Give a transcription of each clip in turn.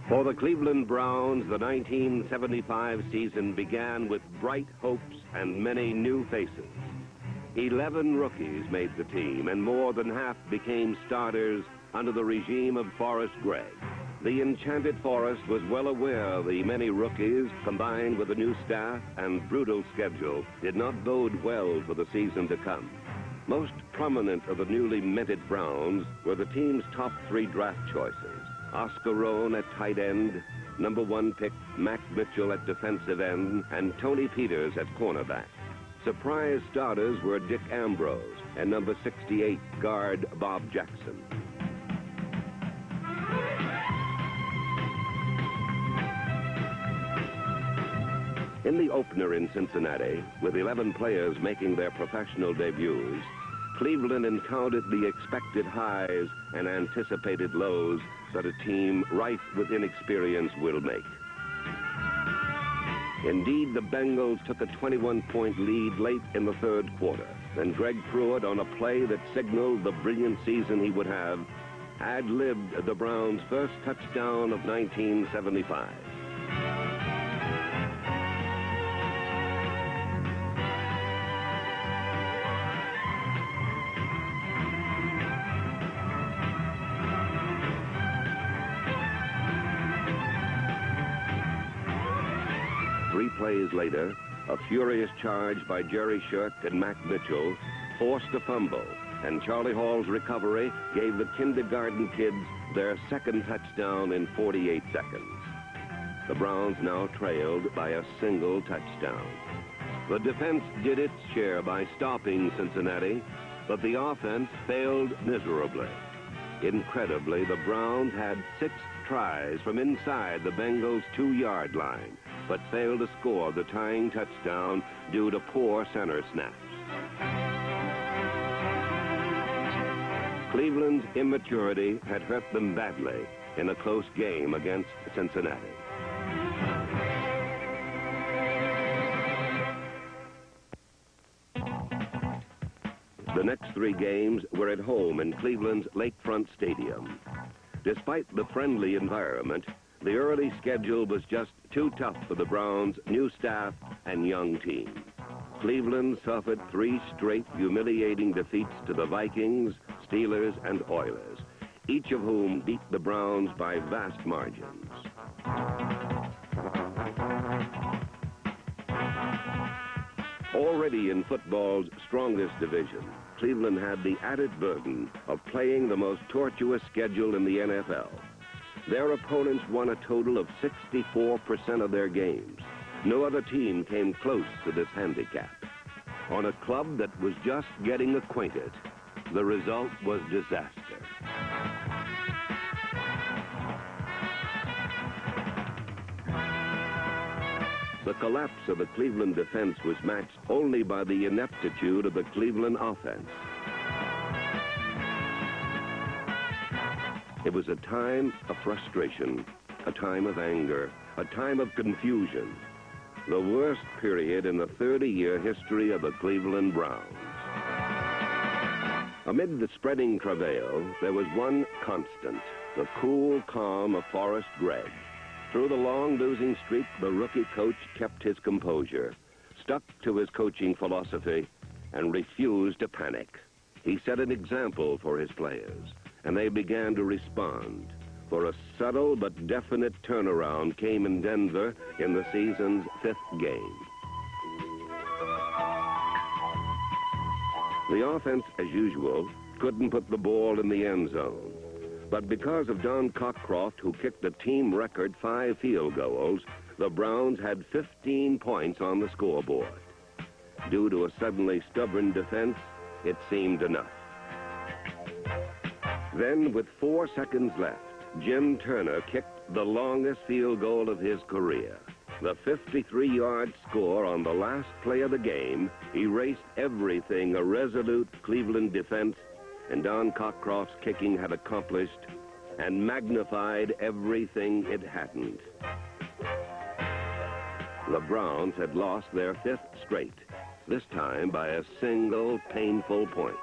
For the Cleveland Browns, the 1975 season began with bright hopes and many new faces. 11 rookies made the team, and more than half became starters under the regime of Forrest Gregg. The Enchanted Forest was well aware the many rookies, combined with the new staff and brutal schedule, did not bode well for the season to come. Most prominent of the newly minted Browns were the team's top 3 draft choices. Oscar Rohn at tight end, number 1 pick Mac Mitchell at defensive end, and Tony Peters at cornerback. Surprise starters were Dick Ambrose and number 68 guard Bob Jackson. In the opener in Cincinnati, with 11 players making their professional debuts, Cleveland encountered the expected highs and anticipated lows that a team rife with inexperience will make. Indeed, the Bengals took a 21-point lead late in the third quarter. Then Greg Pruitt, on a play that signaled the brilliant season he would have, ad-libbed the Browns' first touchdown of 1975. Three plays later, a furious charge by Jerry Shirk and Mac Mitchell forced a fumble, and Charlie Hall's recovery gave the kindergarten kids their second touchdown in 48 seconds. The Browns now trailed by a single touchdown. The defense did its share by stopping Cincinnati, but the offense failed miserably. Incredibly, the Browns had 6 tries from inside the Bengals' 2-yard line, but failed to score the tying touchdown due to poor center snaps. Cleveland's immaturity had hurt them badly in a close game against Cincinnati. The next 3 games were at home in Cleveland's Lakefront Stadium. Despite the friendly environment, the early schedule was just too tough for the Browns' new staff and young team. Cleveland suffered 3 straight humiliating defeats to the Vikings, Steelers, and Oilers, each of whom beat the Browns by vast margins. Already in football's strongest division, Cleveland had the added burden of playing the most tortuous schedule in the NFL. Their opponents won a total of 64% of their games. No other team came close to this handicap. On a club that was just getting acquainted, the result was disaster. The collapse of the Cleveland defense was matched only by the ineptitude of the Cleveland offense. It was a time of frustration, a time of anger, a time of confusion. The worst period in the 30-year history of the Cleveland Browns. Amid the spreading travail, there was one constant, the cool calm of Forrest Gregg. Through the long losing streak, the rookie coach kept his composure, stuck to his coaching philosophy, and refused to panic. He set an example for his players, and they began to respond. For a subtle but definite turnaround came in Denver in the season's 5th game. The offense, as usual, couldn't put the ball in the end zone. But because of Don Cockcroft, who kicked a team record 5 field goals, the Browns had 15 points on the scoreboard. Due to a suddenly stubborn defense, it seemed enough. Then, with 4 seconds left, Jim Turner kicked the longest field goal of his career. The 53-yard score on the last play of the game erased everything a resolute Cleveland defense and Don Cockcroft's kicking had accomplished, and magnified everything it hadn't. The Browns had lost their 5th straight, this time by a single painful point.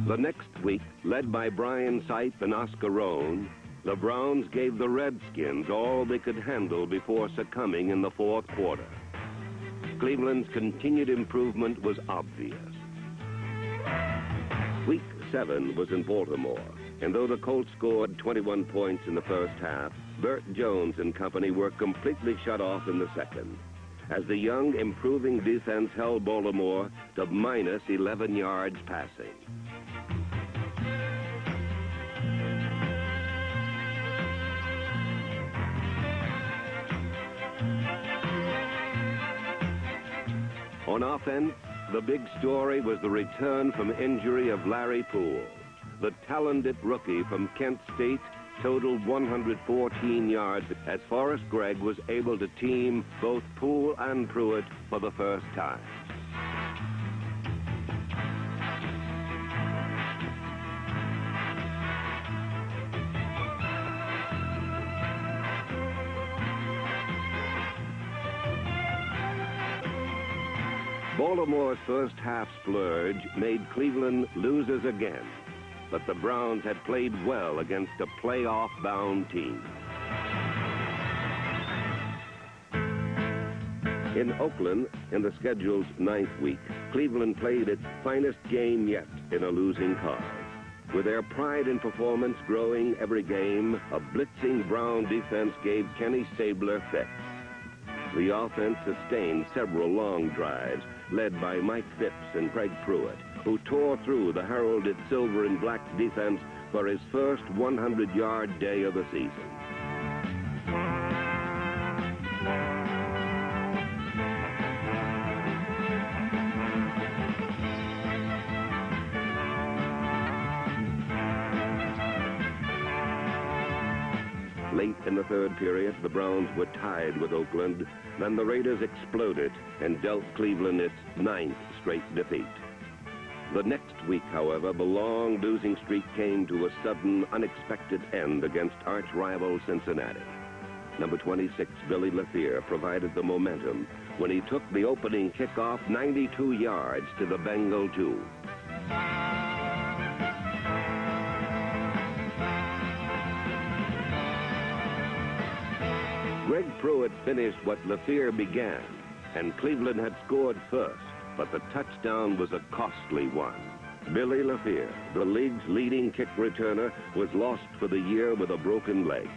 The next week, led by Brian Sipe and Oscar Rohn, the Browns gave the Redskins all they could handle before succumbing in the fourth quarter. Cleveland's continued improvement was obvious. Week 7 was in Baltimore, and though the Colts scored 21 points in the first half, Burt Jones and company were completely shut off in the second, as the young, improving defense held Baltimore to minus 11 yards passing. On offense, the big story was the return from injury of Larry Poole. The talented rookie from Kent State totaled 114 yards as Forrest Gregg was able to team both Poole and Pruitt for the first time. Baltimore's first half splurge made Cleveland losers again, but the Browns had played well against a playoff-bound team. In Oakland, in the schedule's 9th week, Cleveland played its finest game yet in a losing cause. With their pride in performance growing every game, a blitzing Brown defense gave Kenny Stabler fits. The offense sustained several long drives, led by Mike Phipps and Craig Pruitt, who tore through the heralded silver and black defense for his first 100-yard day of the season. Late in the third period, the Browns were tied with Oakland. Then the Raiders exploded and dealt Cleveland its 9th straight defeat. The next week, however, the long losing streak came to a sudden, unexpected end against arch-rival Cincinnati. Number 26, Billy LaFleur, provided the momentum when he took the opening kickoff 92 yards to the Bengal 2. Greg Pruitt finished what LaFleur began, and Cleveland had scored first, but the touchdown was a costly one. Billy LaFleur, the league's leading kick returner, was lost for the year with a broken leg.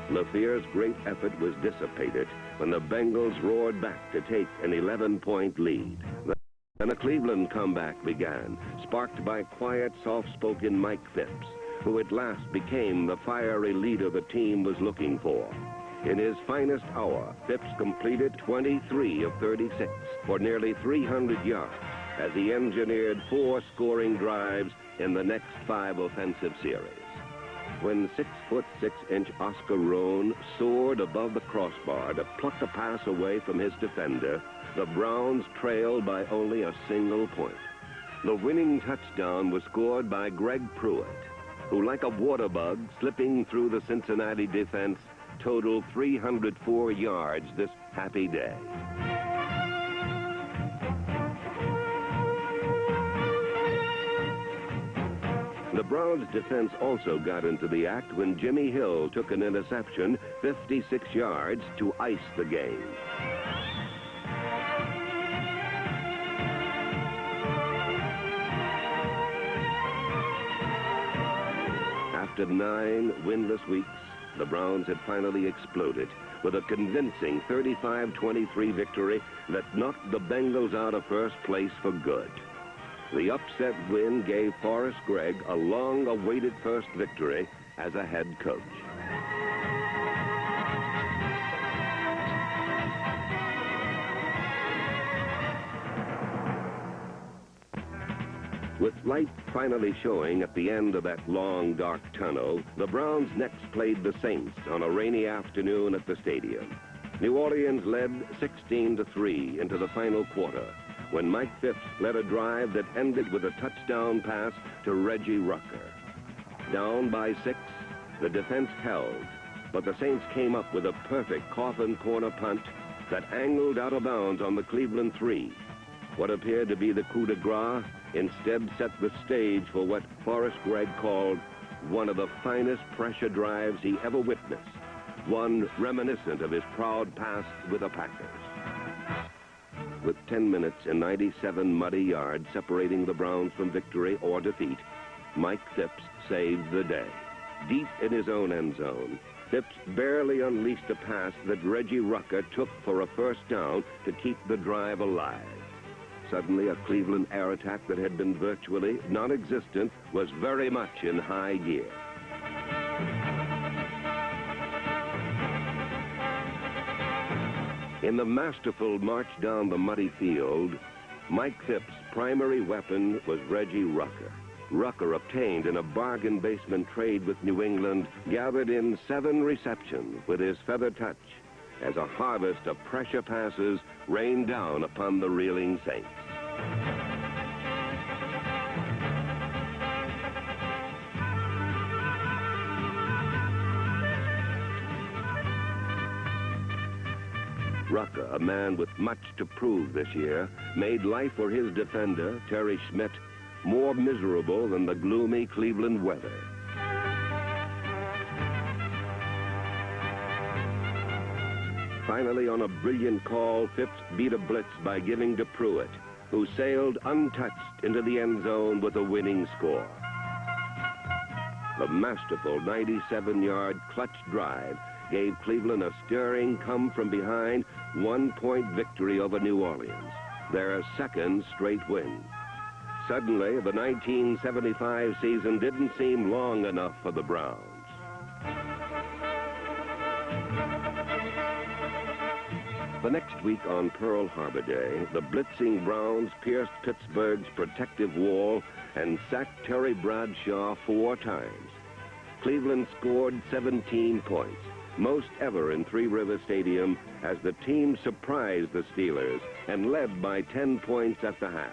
LaFleur's great effort was dissipated when the Bengals roared back to take an 11-point lead. Then a Cleveland comeback began, sparked by quiet, soft-spoken Mike Phipps, who at last became the fiery leader the team was looking for. In his finest hour, Phipps completed 23 of 36 for nearly 300 yards as he engineered 4 scoring drives in the next 5 offensive series. When 6'6" Oscar Rohn soared above the crossbar to pluck a pass away from his defender, the Browns trailed by only a single point. The winning touchdown was scored by Greg Pruitt, who, like a water bug slipping through the Cincinnati defense, totaled 304 yards this happy day. The Browns' defense also got into the act when Jimmy Hill took an interception 56 yards to ice the game. After 9 winless weeks, the Browns had finally exploded with a convincing 35-23 victory that knocked the Bengals out of first place for good. The upset win gave Forrest Gregg a long-awaited first victory as a head coach. With light finally showing at the end of that long, dark tunnel, the Browns next played the Saints on a rainy afternoon at the stadium. New Orleans led 16-3 into the final quarter when Mike Phipps led a drive that ended with a touchdown pass to Reggie Rucker. Down by 6, the defense held, but the Saints came up with a perfect coffin corner punt that angled out of bounds on the Cleveland 3. What appeared to be the coup de grace instead set the stage for what Forrest Gregg called one of the finest pressure drives he ever witnessed, one reminiscent of his proud past with the Packers. With 10 minutes and 97 muddy yards separating the Browns from victory or defeat, Mike Phipps saved the day. Deep in his own end zone, Phipps barely unleashed a pass that Reggie Rucker took for a first down to keep the drive alive. Suddenly, a Cleveland air attack that had been virtually non-existent was very much in high gear. In the masterful march down the muddy field, Mike Phipps' primary weapon was Reggie Rucker. Rucker, obtained in a bargain basement trade with New England, gathered in 7 receptions with his feather touch as a harvest of pressure passes rained down upon the reeling Saints. Rucker, a man with much to prove this year, made life for his defender, Terry Schmidt, more miserable than the gloomy Cleveland weather. Finally, on a brilliant call, Phipps beat a blitz by giving to Pruitt, who sailed untouched into the end zone with a winning score. The masterful 97-yard clutch drive gave Cleveland a stirring come-from-behind one-point victory over New Orleans, their second straight win. Suddenly, the 1975 season didn't seem long enough for the Browns. The next week on Pearl Harbor Day, the blitzing Browns pierced Pittsburgh's protective wall and sacked Terry Bradshaw 4 times. Cleveland scored 17 points, most ever in Three River Stadium, as the team surprised the Steelers and led by 10 points at the half.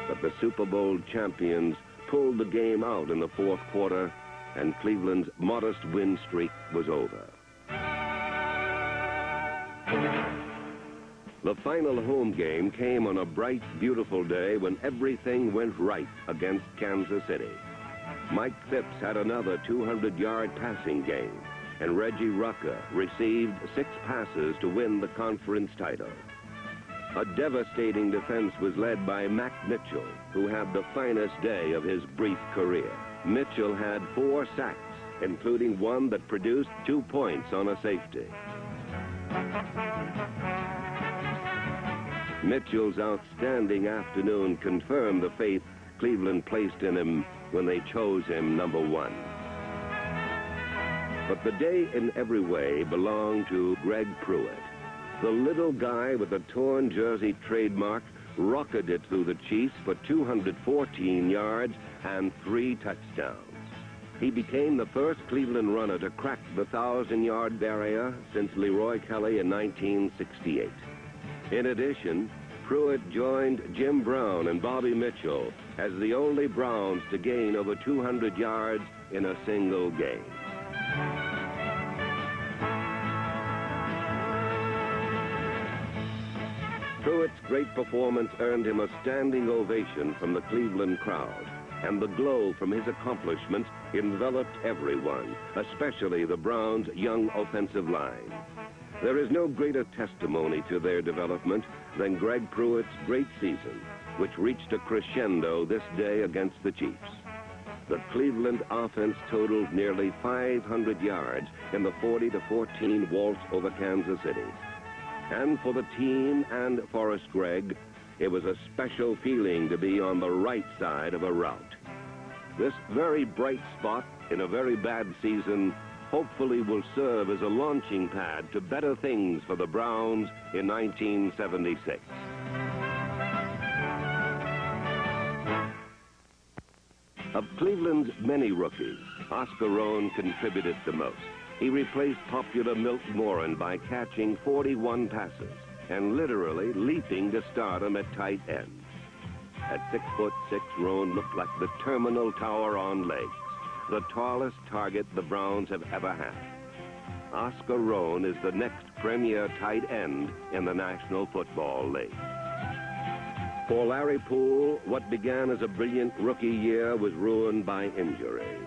But the Super Bowl champions pulled the game out in the fourth quarter, and Cleveland's modest win streak was over. The final home game came on a bright, beautiful day when everything went right against Kansas City. Mike Phipps had another 200-yard passing game, and Reggie Rucker received 6 passes to win the conference title. A devastating defense was led by Mac Mitchell, who had the finest day of his brief career. Mitchell had 4 sacks, including one that produced 2 points on a safety. Mitchell's outstanding afternoon confirmed the faith Cleveland placed in him when they chose him number 1. But the day in every way belonged to Greg Pruitt. The little guy with the torn jersey trademark rocketed it through the Chiefs for 214 yards and 3 touchdowns. He became the first Cleveland runner to crack the 1,000-yard barrier since Leroy Kelly in 1968. In addition, Pruitt joined Jim Brown and Bobby Mitchell as the only Browns to gain over 200 yards in a single game. Pruitt's great performance earned him a standing ovation from the Cleveland crowd, and the glow from his accomplishments enveloped everyone, especially the Browns' young offensive line. There is no greater testimony to their development than Greg Pruitt's great season, which reached a crescendo this day against the Chiefs. The Cleveland offense totaled nearly 500 yards in the 40-14 waltz over Kansas City. And for the team and Forrest Gregg, it was a special feeling to be on the right side of a rout. This very bright spot in a very bad season hopefully will serve as a launching pad to better things for the Browns in 1976. Of Cleveland's many rookies, Oscar Rohn contributed the most. He replaced popular Milt Morin by catching 41 passes and literally leaping to stardom at tight end. At 6'6", Rohn looked like the terminal tower on legs, the tallest target the Browns have ever had. Oscar Rohn is the next premier tight end in the National Football League. For Larry Poole, what began as a brilliant rookie year was ruined by injuries.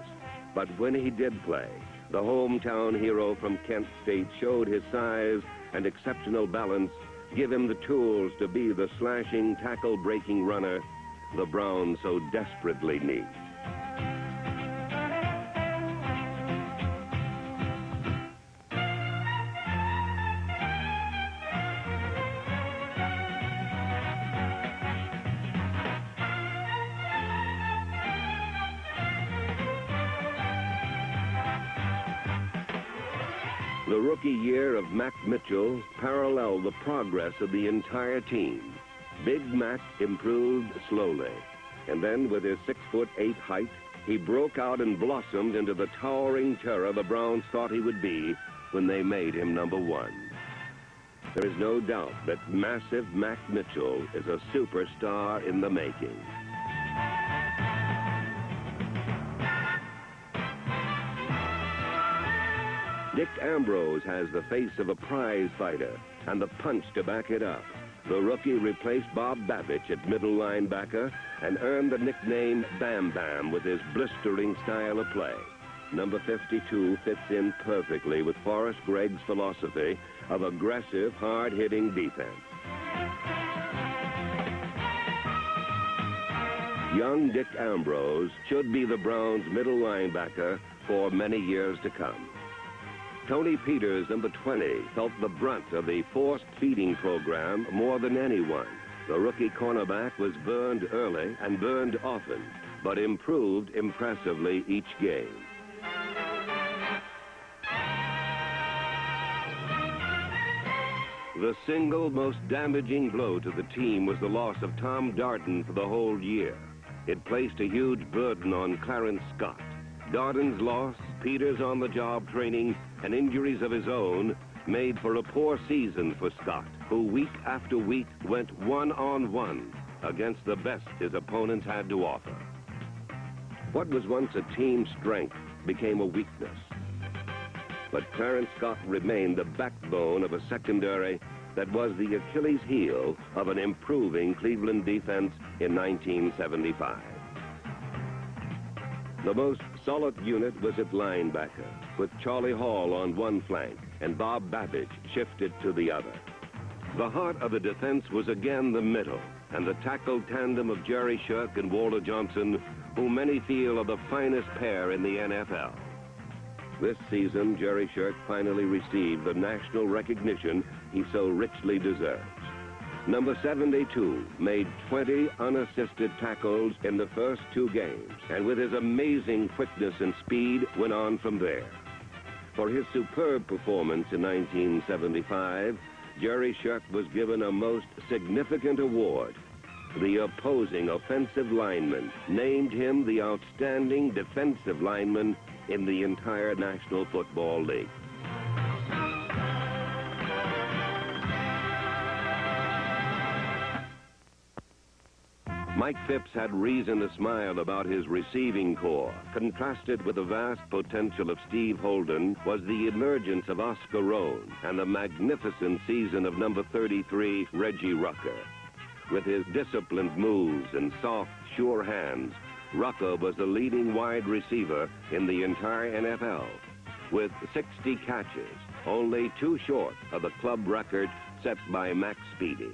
But when he did play, the hometown hero from Kent State showed his size and exceptional balance, give him the tools to be the slashing, tackle-breaking runner the Browns so desperately need. The rookie year of Mac Mitchell paralleled the progress of the entire team. Big Mac improved slowly, and then with his 6'8" height, he broke out and blossomed into the towering terror the Browns thought he would be when they made him #1. There is no doubt that massive Mac Mitchell is a superstar in the making. Dick Ambrose has the face of a prize fighter and the punch to back it up. The rookie replaced Bob Babich at middle linebacker and earned the nickname Bam Bam with his blistering style of play. Number 52 fits in perfectly with Forrest Gregg's philosophy of aggressive, hard-hitting defense. Young Dick Ambrose should be the Browns' middle linebacker for many years to come. Tony Peters, number 20, felt the brunt of the forced feeding program more than anyone. The rookie cornerback was burned early and burned often, but improved impressively each game. The single most damaging blow to the team was the loss of Tom Darden for the whole year. It placed a huge burden on Clarence Scott. Darden's loss, Peters on-the-job training, and injuries of his own made for a poor season for Scott, who week after week went one-on-one against the best his opponents had to offer. What was once a team strength became a weakness. But Clarence Scott remained the backbone of a secondary that was the Achilles heel of an improving Cleveland defense in 1975. The most solid unit was at linebacker, with Charlie Hall on one flank and Bob Babich shifted to the other. The heart of the defense was again the middle, and the tackle tandem of Jerry Shirk and Walter Johnson, who many feel are the finest pair in the NFL. This season, Jerry Shirk finally received the national recognition he so richly deserves. Number 72 made 20 unassisted tackles in the first 2 games, and with his amazing quickness and speed, went on from there. For his superb performance in 1975, Jerry Shirk was given a most significant award. The opposing offensive lineman named him the outstanding defensive lineman in the entire National Football League. Mike Phipps had reason to smile about his receiving corps. Contrasted with the vast potential of Steve Holden was the emergence of Oscar Rohn and the magnificent season of number 33, Reggie Rucker. With his disciplined moves and soft, sure hands, Rucker was the leading wide receiver in the entire NFL, with 60 catches, only 2 short of the club record set by Max Speedy.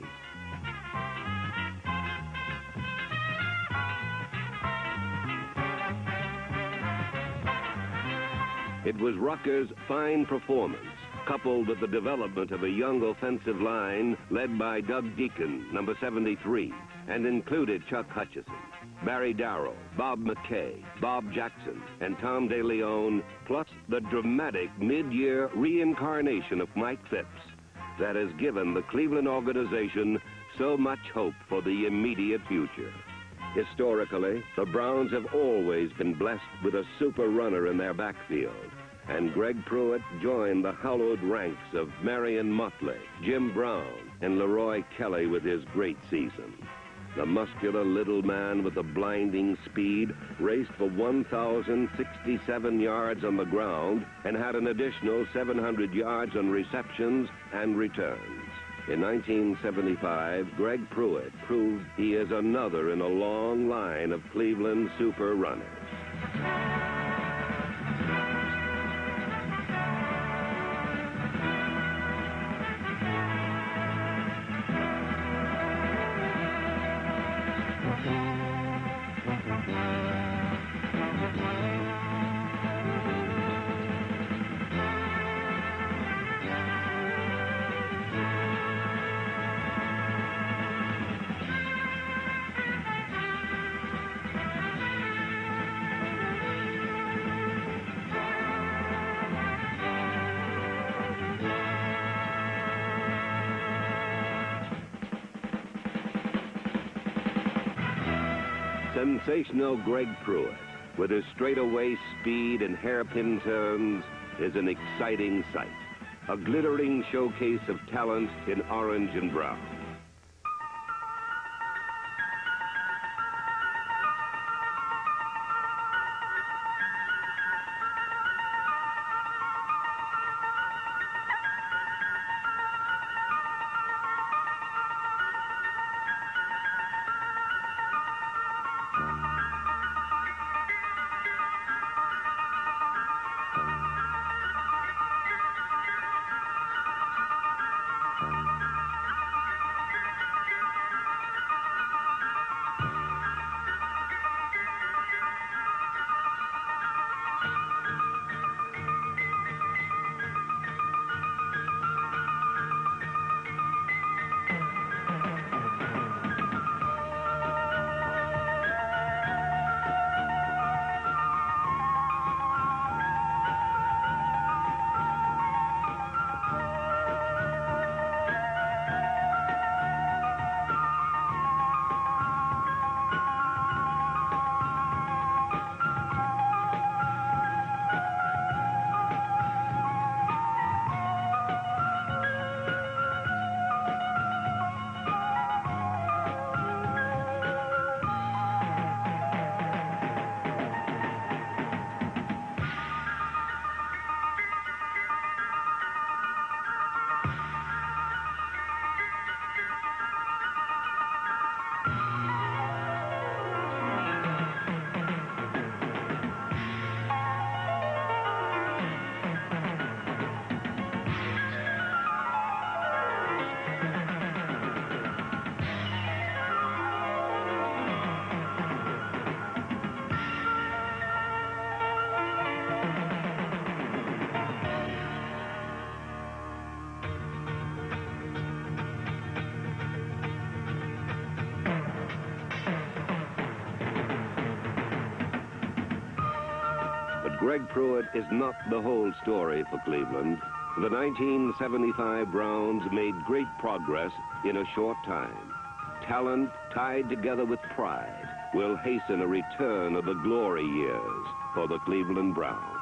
It was Rucker's fine performance, coupled with the development of a young offensive line led by Doug Deacon, number 73, and included Chuck Hutchison, Barry Darrell, Bob McKay, Bob Jackson, and Tom DeLeon, plus the dramatic mid-year reincarnation of Mike Phipps that has given the Cleveland organization so much hope for the immediate future. Historically, the Browns have always been blessed with a super runner in their backfield, and Greg Pruitt joined the hallowed ranks of Marion Motley, Jim Brown, and Leroy Kelly with his great season. The muscular little man with the blinding speed raced for 1,067 yards on the ground and had an additional 700 yards on receptions and returns. In 1975, Greg Pruitt proved he is another in a long line of Cleveland super runners. Sensational Greg Pruitt, with his straightaway speed and hairpin turns, is an exciting sight. A glittering showcase of talent in orange and brown. Greg Pruitt is not the whole story for Cleveland. The 1975 Browns made great progress in a short time. Talent tied together with pride will hasten a return of the glory years for the Cleveland Browns.